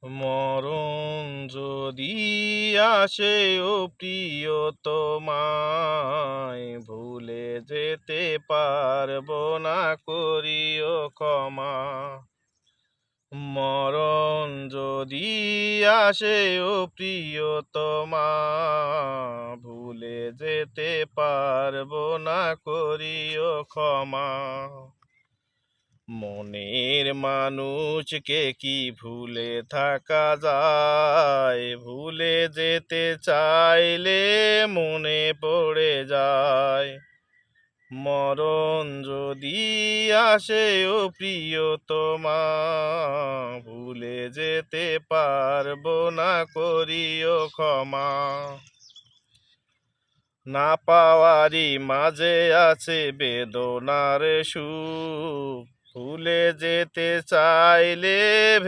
মরণ যদি আসে ও প্রিয়তমায়, ভুলে যেতে পারবো না, করিও ক্ষমা। মরণ যদি আসে ও প্রিয়তমা, ভুলে যেতে পারবো না, করিও ক্ষমা। মনের মানুষকে কি ভুলে থাকা যায়? ভুলে যেতে চাইলে মনে পড়ে যায়। মরণ যদি আসে ও প্রিয়তমা, ভুলে যেতে পারবো না, করিও ক্ষমা। না পাওয়ারই মাঝে আছে বেদনার সুখ, ভুলে যেতে চাইলে